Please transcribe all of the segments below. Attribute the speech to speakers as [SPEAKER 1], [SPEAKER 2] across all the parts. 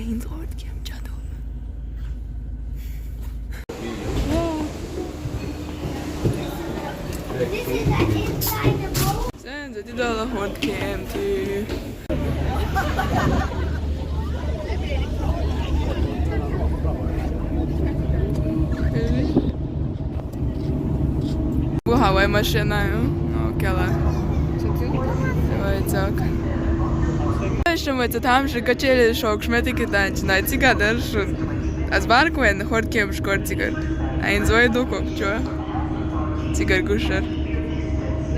[SPEAKER 1] ins Ort gehen, Jado. Sen de dala Ort gehen till. Bu havaya машина, aquela. Vai так. Что мы там же качели шок, шметики танч, найти-ка дальше. Az barkuen hortkiem škorcigar. Ein zvoidu kokčo. Cigar gušar.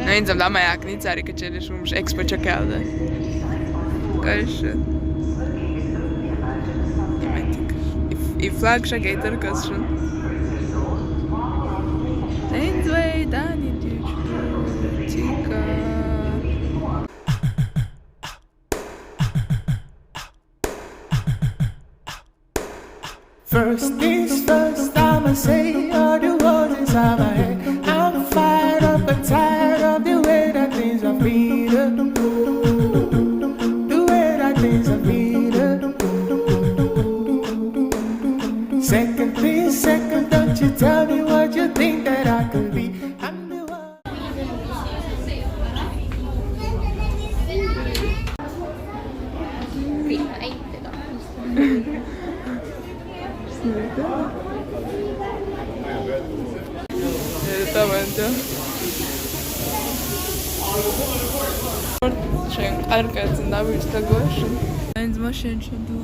[SPEAKER 1] Ein zam damajak nicari kaceli šumš expo čakalda. Kajše. Imetik. I flagša gejtar kasšan. Ein zvoj dani tiču. Cika.
[SPEAKER 2] First things first, I'ma say all the words inside my head. I'm fired up and tired of the way that things are feeling. The way that things are feeling. Second thing second, don't you tell me what you think that I could be. I'm the one.
[SPEAKER 1] Tamamdır. Schön arkasında bir stagoshin. Eins maschinen schon du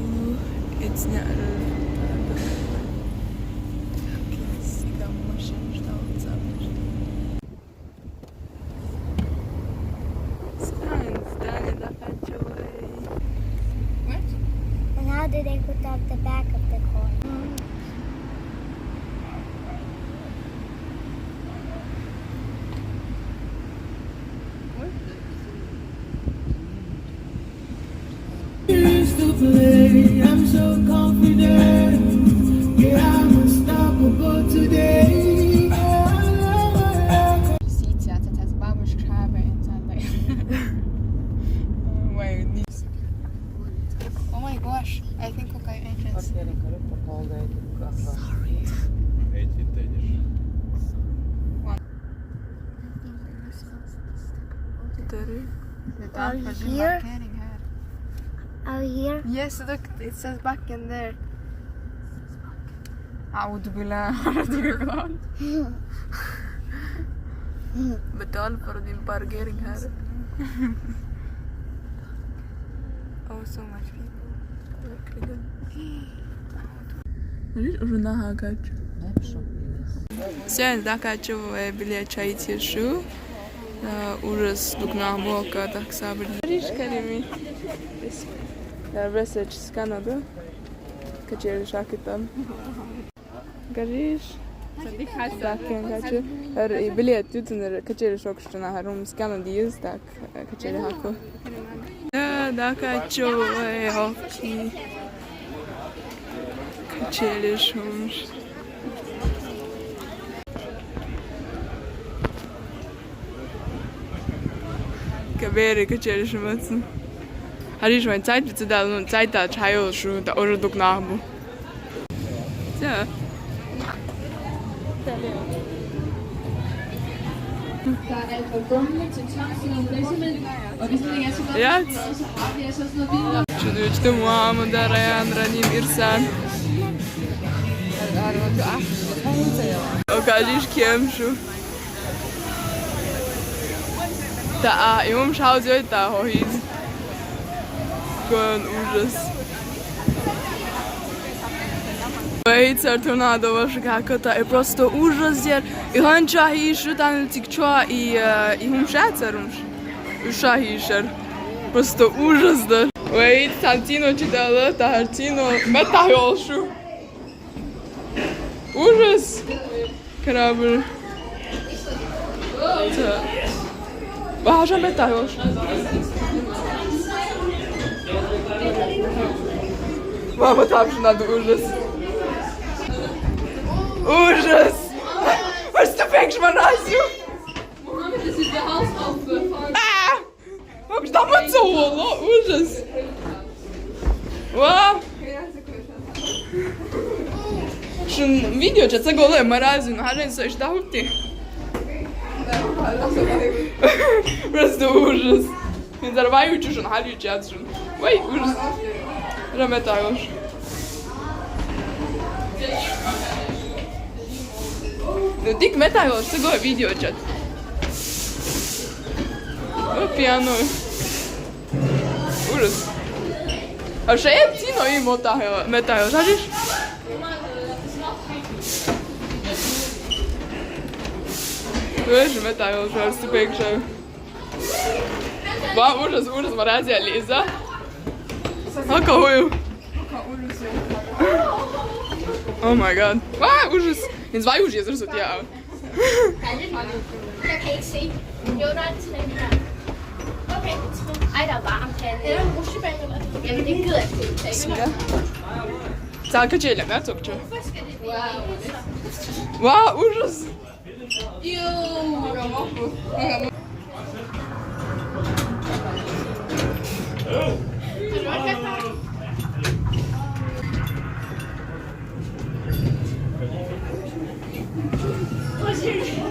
[SPEAKER 1] jetzt ne
[SPEAKER 3] And how did they put up the back of the car?
[SPEAKER 2] Used to play, I'm so confident. Yeah, I'm unstoppable today.
[SPEAKER 4] Ziet het has bouwers graven en zijn Oh my gosh, I think okay entrance. Sorry.
[SPEAKER 3] Are you here? Are you here?
[SPEAKER 4] Yes, look, it says BAKKEN there. أعوذ بالله
[SPEAKER 1] Betal voor die parkering här. Oh, so much people. Verkligen. Видишь, уже нога качу. Sen da kaçu bile çay içiyor. Ужас дукна бока так сабр. Риш карими. Research сканада. Качели шакитам. Гариш. BAKKEN kaçu. Bilet tutun kачели şokşuna harum skanadiyız tak kачели hako. Da kaçu hoki. Kачели şumş. Kabere kачели şumatsın. Hari schon Zeit bitte da und Zeit da Chayo schon da oder doch nach. Ja. Ja. Çudüçtü Muhammed Arayan Ranim İrsan. O kaliş kim şu? Da imam schaut da hoiz. Gön ужас. Вейцер торнадо ваше какото е просто ужас jer i han chahish dan tikchwa i hum shatsarum. Shahisher. Просто ужас da. Wait, Santino chidala Tartino Mаттахь olshu. Ужас. Karabır. Bahaja Mаттахь olshu. Mama tam şundan da ужас. Ужас! Was ist der Fängschmann-Asio?
[SPEAKER 5] Mohammed, das ist der Hausaufwand.
[SPEAKER 1] Ah! Hab ich damals so, oder? Ужас! Wow! Шун видео чат заголе маразин, харен со что хути. Просто ужас. Не зарваю чушун, халю чат шун. Ой, ужас. Раметаешь. Ну дик метаешь, заголе видео чат. Пиано. Ужас. А что я тино и метаешь, знаешь? Weź metają, że jest super grze. Wow, ужас, marazja Lisa. Haka huju. Oh my god. Wow, ужас. In zwei Uhr ist es so, ja.
[SPEAKER 3] Ej, der er varmt herinde. Jamen, det gider jeg ikke.
[SPEAKER 1] Tak, kan jeg lade mig Wow, ужас.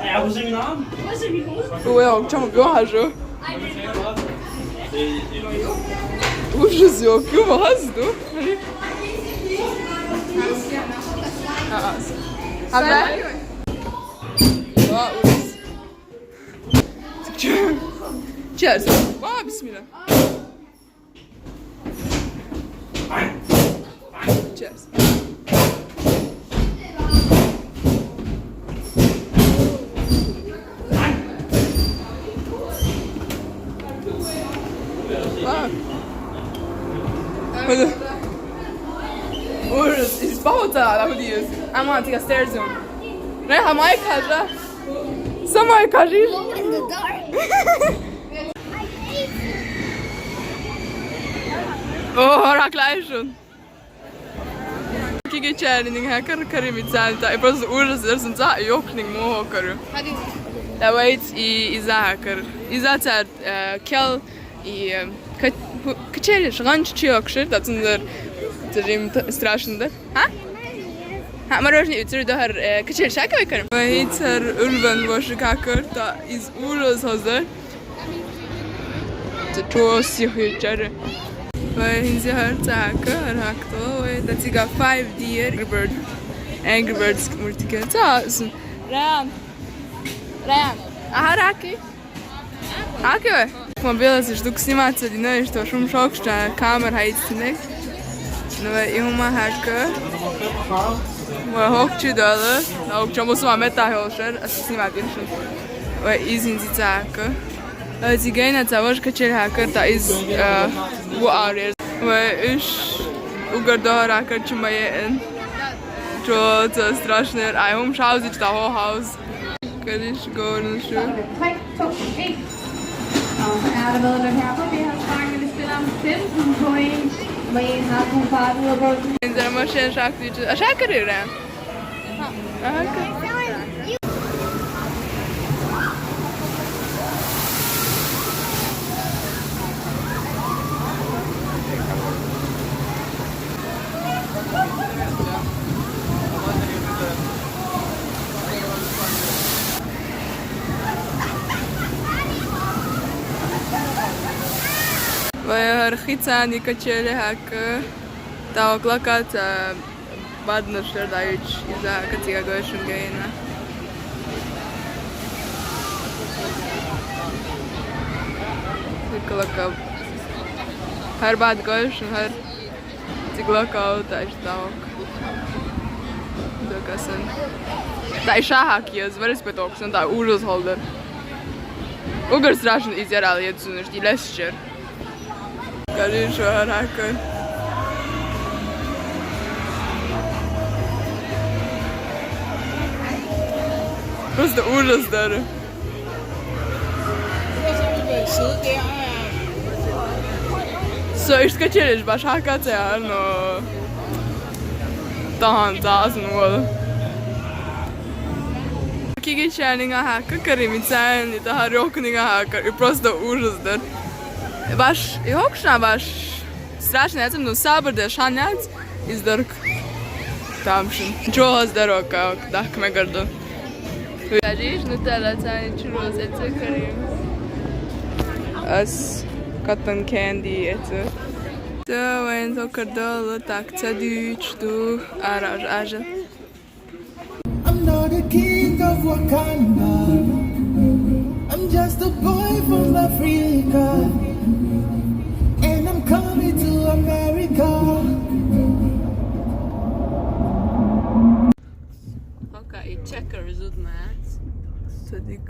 [SPEAKER 6] Ja, wo sind wir an?
[SPEAKER 1] Oh ja, schau mal, wie hast du? Ужас, ja, wie hast du? Aber? Wow, ужас. Cheers. Wow, bismillah. Cheers. Wow. Ужас, из паута, lá por isso. Ah, mano, tem a stairs on. Né, a mãe casa. Summer кажи.
[SPEAKER 3] In the dark.
[SPEAKER 1] Oh, har gleich schon. Kijk je challenge hacker kare mit zalta. E просто ужас, er sind za jokning mo hacker. Da wait I hacker. I zat kill I kachelish ranch chokshir, dat sind der страшно. Ha? Ha, maar er is niet uit daar kachel shaken we kunnen. We heet ulven was hacker, dat is ужас hazır. De toos je chare. Weil sie halt sagen, dass sie gar 5 dier Angry Birds multipliziert. So, Ram. Aha, Raki. Raki. Man will, dass ich du snimat die neue Sto schon schockst, Kamera heizt nicht. Nur ich mal hacke. Mal $100. Auch schon muss man mit da helfen, also snimat schon. Weil ich sind sie sagen. Sie gehen jetzt aber kachel hacker, da ist wo are. Weil ich ugarda hacker чмаен. Что это страшно. А ум шаузич da Haus. Kann ich gar nicht schön. In der Maschine sagt sie, a shaker yra. Архицани качели хака. Та оклакат бадно шердаич из-за катига гошун гейна. Оклакат. Her bad gошун, her тиглакат таштак. Доkasen. Та шахак јас врс петоксен, та ужас холдер. Угар страшно изјарал јецунеш ди лесчер. Кажи що рака. Просто ужас даже. Så ich skачелиш баш хакате, но тахан тазн вол. Киги чайнинга хака каримицайн, и таха рокнинга хака, и просто ужас даже. Baš, jokšana baš strašna, ja sam no sabor da šanjac iz drk. tamšin. Čohos daroka, dak me gardu. Kažeš, Nutella cani churros etse karim. As cotton candy etse. So, en so kardolo tak caduč tu araž aža.
[SPEAKER 2] I'm not the king of Wakanda. I'm just a boy from Africa. And I'm coming to America.
[SPEAKER 1] Okay, i checkers ut mats. Sadik.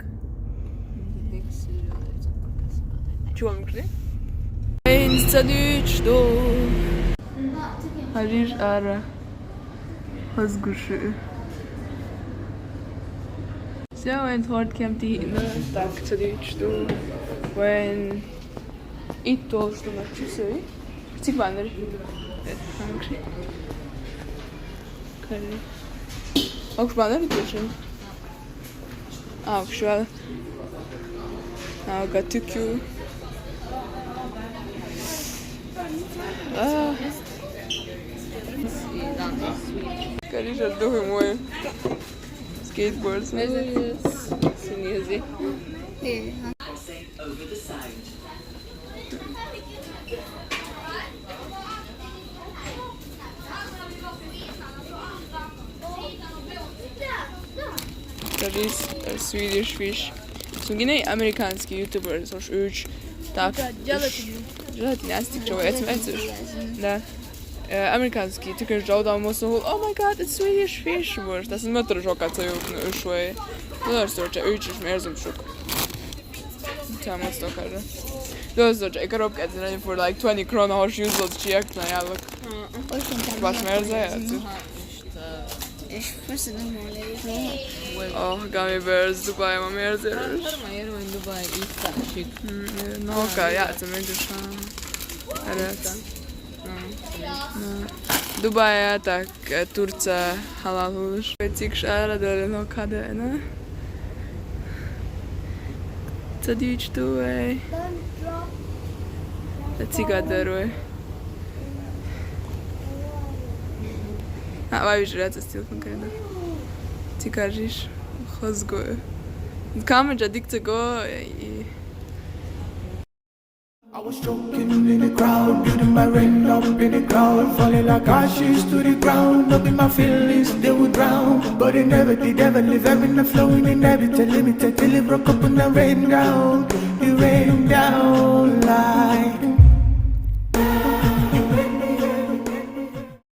[SPEAKER 1] Čuvam kri? En caduč tu. Ariž ara. Hazgušu. So, en thord kem tihna tak caduč tu. When it tolls to much you say. Cik vanner? Hangri. Kari. Ook vanner tussen. Şöyle. Got tukju. Kan je dat doen mooi? Skateboards. Sinezi. Dat is Swedish fish. Så yine amerikanski YouTubers hoş 3 tak. Gelatin astik çoğu etim. Da. Amerikanski tycker jag då måste hålla. Oh my god, it's Swedish fish wars. Das är möter jag att jag nu ursvej. Det är stort jag utgick mer som chock. Ta måste då kanske. Det är så jag kan upp att det för like 20 krona har usat check när jag look. Vad mer så är det?
[SPEAKER 3] Ich weiß nicht mal.
[SPEAKER 1] Oh, gummy bears Dubai ma mer så.
[SPEAKER 4] Farmayero in Dubai istaşık.
[SPEAKER 1] Noka ja, to będzie szan. Evet. Dubai tak Turcja halal huş. Cik šara da no kada ne? Cadić tu ej. Cika daruje. A vai vižrāt s telefonu kada. Cika žiš hozgo. Kamera dikte go i
[SPEAKER 2] I was joking in the crowd, building my rain up in the crowd, falling like ashes to the ground. Up in my feelings, they would drown, but they never did ever live. Having the flowing in every limited till it broke up and the rain down, it rained down.